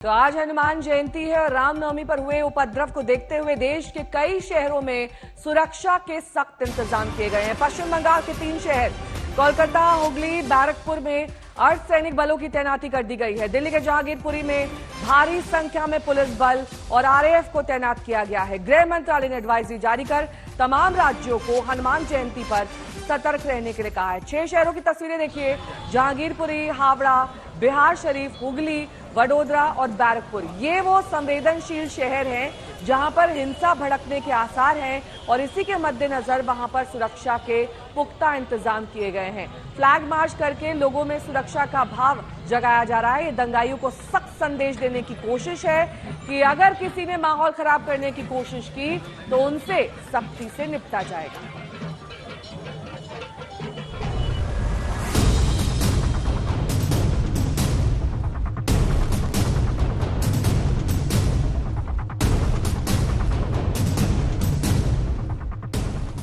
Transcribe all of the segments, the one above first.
तो आज हनुमान जयंती है और रामनवमी पर हुए उपद्रव को देखते हुए देश के कई शहरों में सुरक्षा के सख्त इंतजाम किए गए हैं। पश्चिम बंगाल के 3 शहर कोलकाता, हुगली, बैरकपुर में अर्धसैनिक बलों की तैनाती कर दी गई है। दिल्ली के जहांगीरपुरी में भारी संख्या में पुलिस बल और आरएएफ को तैनात किया गया है। गृह मंत्रालय ने एडवाइजरी जारी कर तमाम राज्यों को हनुमान जयंती पर सतर्क रहने के लिए कहा है। 6 शहरों की तस्वीरें देखिए, जहांगीरपुरी, हावड़ा, बिहार शरीफ, हुगली, वडोदरा और बैरकपुर। ये वो संवेदनशील शहर हैं जहां पर हिंसा भड़कने के आसार हैं और इसी के मद्देनजर वहां पर सुरक्षा के पुख्ता इंतजाम किए गए हैं। फ्लैग मार्च करके लोगों में सुरक्षा का भाव जगाया जा रहा है। ये दंगाइयों को सख्त संदेश देने की कोशिश है कि अगर किसी ने माहौल खराब करने की कोशिश की तो उनसे सख्ती से निपटा जाएगा।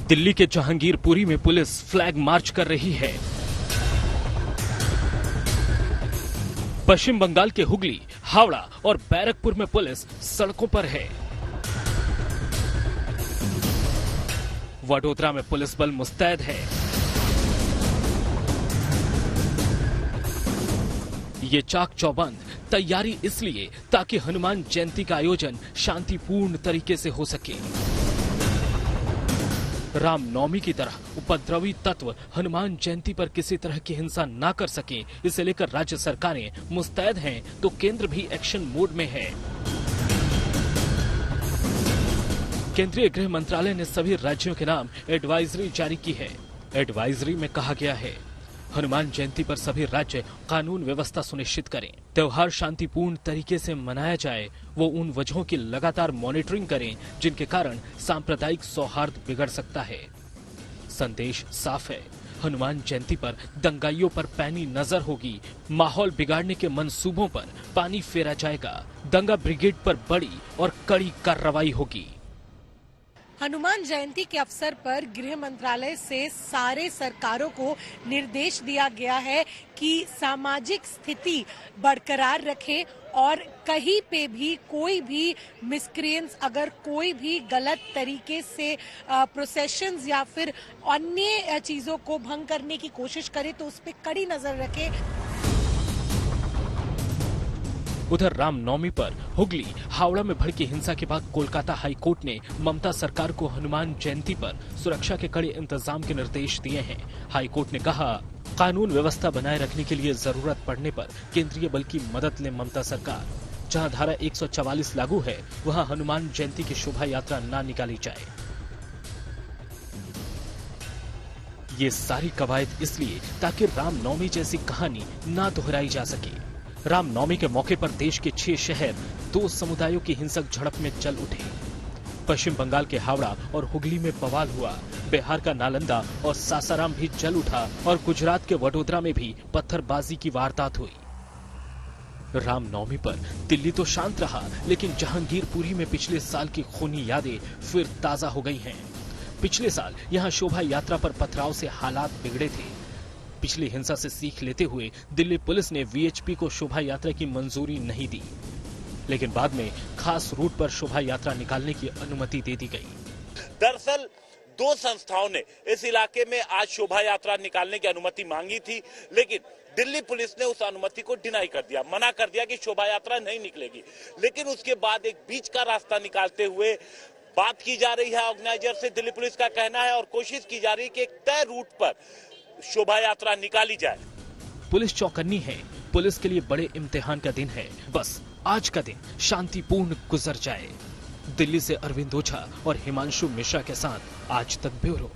दिल्ली के जहांगीरपुरी में पुलिस फ्लैग मार्च कर रही है। पश्चिम बंगाल के हुगली, हावड़ा और बैरकपुर में पुलिस सड़कों पर है। वडोदरा में पुलिस बल मुस्तैद है। ये चाक चौबंद तैयारी इसलिए ताकि हनुमान जयंती का आयोजन शांतिपूर्ण तरीके से हो सके। रामनवमी की तरह उपद्रवी तत्व हनुमान जयंती पर किसी तरह की हिंसा न कर सके, इसे लेकर राज्य सरकारें मुस्तैद हैं तो केंद्र भी एक्शन मोड में है। केंद्रीय गृह मंत्रालय ने सभी राज्यों के नाम एडवाइजरी जारी की है। एडवाइजरी में कहा गया है, हनुमान जयंती पर सभी राज्य कानून व्यवस्था सुनिश्चित करें, त्योहार शांतिपूर्ण तरीके से मनाया जाए, वो उन वजहों की लगातार मॉनिटरिंग करें जिनके कारण सांप्रदायिक सौहार्द बिगड़ सकता है। संदेश साफ है, हनुमान जयंती पर दंगाइयों पर पैनी नजर होगी, माहौल बिगाड़ने के मंसूबों पर पानी फेरा जाएगा, दंगा ब्रिगेड पर बड़ी और कड़ी कार्रवाई होगी। हनुमान जयंती के अवसर पर गृह मंत्रालय से सारे सरकारों को निर्देश दिया गया है कि सामाजिक स्थिति बरकरार रखें और कहीं पे भी कोई भी मिसक्रिएंस, अगर कोई भी गलत तरीके से प्रोसेशंस या फिर अन्य चीजों को भंग करने की कोशिश करे तो उस पर कड़ी नजर रखें। उधर रामनवमी पर हुगली, हावड़ा में भड़की हिंसा के बाद कोलकाता हाई कोर्ट ने ममता सरकार को हनुमान जयंती पर सुरक्षा के कड़े इंतजाम के निर्देश दिए हैं। हाई कोर्ट ने कहा, कानून व्यवस्था बनाए रखने के लिए जरूरत पड़ने पर केंद्रीय बल की मदद ले ममता सरकार। जहां धारा 144 लागू है, वहां हनुमान जयंती की शोभा यात्रा न निकाली जाए। ये सारी कवायद इसलिए ताकि रामनवमी जैसी कहानी न दोहराई जा सके। रामनवमी के मौके पर देश के 6 शहर 2 समुदायों की हिंसक झड़प में चल उठे। पश्चिम बंगाल के हावड़ा और हुगली में बवाल हुआ, बिहार का नालंदा और सासाराम भी जल उठा और गुजरात के वडोदरा में भी पत्थरबाजी की वारदात हुई। रामनवमी पर दिल्ली तो शांत रहा, लेकिन जहांगीरपुरी में पिछले साल की खूनी यादें फिर ताजा हो गई हैं। पिछले साल यहां शोभा यात्रा पर पथराव से हालात बिगड़े थे। पिछली हिंसा से सीख लेते हुए दिल्ली पुलिस ने वीएचपी को शोभा यात्रा की मंजूरी नहीं दी, लेकिन बाद में खास रूट पर शोभा यात्रा निकालने की अनुमति दे दी गई। दरअसल 2 संस्थाओं ने इस इलाके में आज शोभा यात्रा निकालने की अनुमति मांगी थी, लेकिन दिल्ली पुलिस ने उस अनुमति को डिनाई कर दिया, मना कर दिया कि शोभा यात्रा नहीं निकलेगी। लेकिन उसके बाद एक बीच का रास्ता निकालते हुए बात की जा रही है ऑर्गेनाइजर से। दिल्ली पुलिस का कहना है और कोशिश की जा रही है कि एक तय रूट पर शोभा यात्रा निकाली जाए। पुलिस चौकन्नी है, पुलिस के लिए बड़े इम्तिहान का दिन है, बस आज का दिन शांतिपूर्ण गुजर जाए। दिल्ली से अरविंद ओझा और हिमांशु मिश्रा के साथ आज तक ब्यूरो।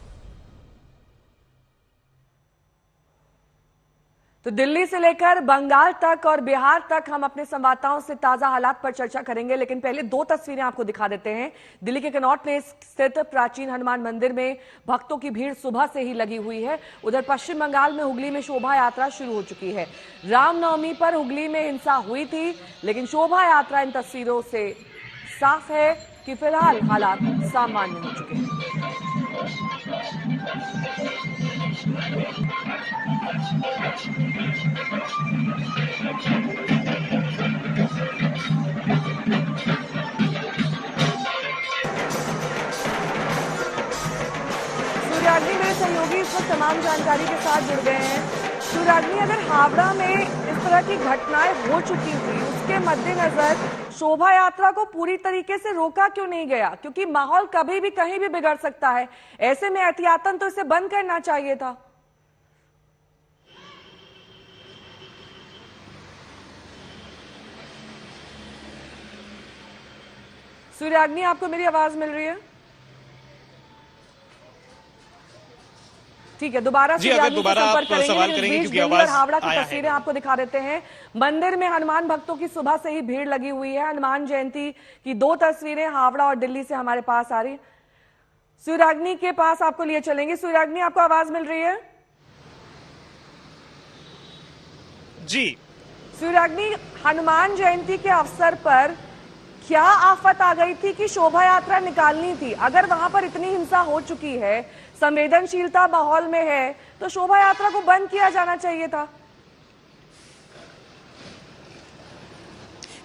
तो दिल्ली से लेकर बंगाल तक और बिहार तक हम अपने संवाददाताओं से ताजा हालात पर चर्चा करेंगे, लेकिन पहले 2 तस्वीरें आपको दिखा देते हैं। दिल्ली के कनॉट प्लेस स्थित प्राचीन हनुमान मंदिर में भक्तों की भीड़ सुबह से ही लगी हुई है। उधर पश्चिम बंगाल में हुगली में शोभा यात्रा शुरू हो चुकी है। रामनवमी पर हुगली में हिंसा हुई थी, लेकिन शोभा यात्रा इन तस्वीरों से साफ है कि फिलहाल हालात सामान्य हो चुके हैं। इस वक्त तमाम जानकारी के साथ जुड़ गए हैं। शिवराग्नि, अगर हावड़ा में इस तरह की घटनाएं हो चुकी थी, उसके मद्देनजर शोभा यात्रा को पूरी तरीके से रोका क्यों नहीं गया? क्योंकि माहौल कभी भी कहीं भी बिगड़ सकता है। ऐसे में एहतियातन तो इसे बंद करना चाहिए था। सूर्याग्नि, आपको मेरी आवाज मिल रही है? ठीक है, दोबारा सूर्याग्नि से संपर्क करेंगे क्योंकि आवाज हावड़ा की तस्वीरें आपको दिखा देते हैं। मंदिर में हनुमान भक्तों की सुबह से ही भीड़ लगी हुई है। हनुमान जयंती की 2 तस्वीरें हावड़ा और दिल्ली से हमारे पास आ रही। सूर्याग्नि के पास आपको लिए चलेंगे। सूर्याग्नि, आपको आवाज मिल रही है? जी सूर्याग्नि, हनुमान जयंती के अवसर पर क्या आफत आ गई थी कि शोभा यात्रा निकालनी थी? अगर वहां पर इतनी हिंसा हो चुकी है, संवेदनशीलता माहौल में है, तो शोभा यात्रा को बंद किया जाना चाहिए था।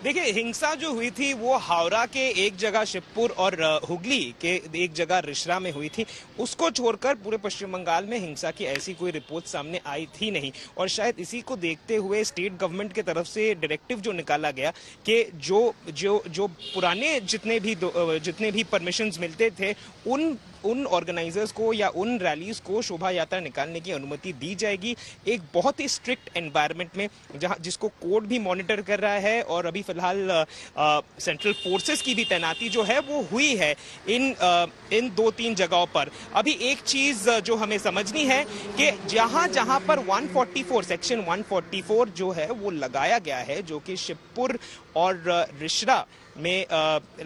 देखिए, हिंसा जो हुई थी वो हावड़ा के एक जगह शिवपुर और हुगली के एक जगह रिश्रा में हुई थी। उसको छोड़कर पूरे पश्चिम बंगाल में हिंसा की ऐसी कोई रिपोर्ट सामने आई थी नहीं। और शायद इसी को देखते हुए स्टेट गवर्नमेंट की तरफ से डायरेक्टिव जो निकाला गया कि जो पुराने जितने भी परमिशंस मिलते थे उन ऑर्गेनाइजर्स को या उन रैलीज को शोभा यात्रा निकालने की अनुमति दी जाएगी, एक बहुत ही स्ट्रिक्ट एनवायरनमेंट में, जिसको कोर्ट भी मॉनिटर कर रहा है। और अभी फिलहाल सेंट्रल फोर्सेस की भी तैनाती जो है वो हुई है इन 2-3 जगहों पर। अभी एक चीज जो हमें समझनी है कि जहां पर 144 सेक्शन 144 जो है वो लगाया गया है, जो कि शिवपुर और रिश्रा में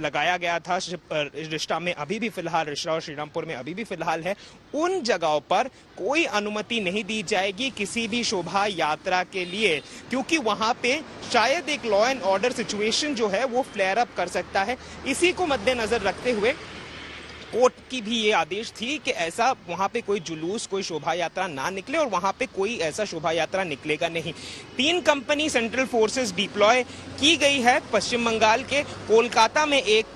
लगाया गया था, रिश्रा में अभी भी फिलहाल, रिश्रा और श्रीरामपुर में अभी भी फिलहाल है, उन जगहों पर कोई अनुमति नहीं दी जाएगी किसी भी शोभा यात्रा के लिए, क्योंकि वहां पे शायद एक लॉ एंड ऑर्डर सिचुएशन जो है वो फ्लेयर अप कर सकता है। इसी को मद्देनजर रखते हुए कोर्ट की भी ये आदेश थी कि ऐसा वहां पे कोई जुलूस, कोई शोभा यात्रा ना निकले और वहां पे कोई ऐसा शोभा यात्रा निकलेगा नहीं। 3 कंपनी सेंट्रल फोर्सेस डिप्लॉय की गई है पश्चिम बंगाल के। कोलकाता में एक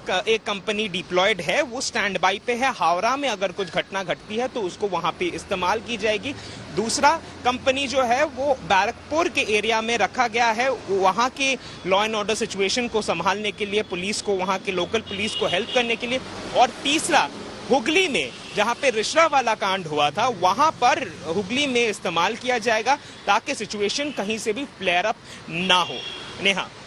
कंपनी डिप्लॉयड है, वो स्टैंड बाई पे है। हावड़ा में अगर कुछ घटना घटती है तो उसको वहां पे इस्तेमाल की जाएगी। दूसरा कंपनी जो है वो बैरकपुर के एरिया में रखा गया है, वहां के लॉ एंड ऑर्डर सिचुएशन को संभालने के लिए, पुलिस को, वहां के लोकल पुलिस को हेल्प करने के लिए। और तीसरा हुगली में, जहां पे रिश्रा वाला कांड हुआ था, वहां पर हुगली में इस्तेमाल किया जाएगा ताकि सिचुएशन कहीं से भी फ्लेयर अप ना हो। नेहा।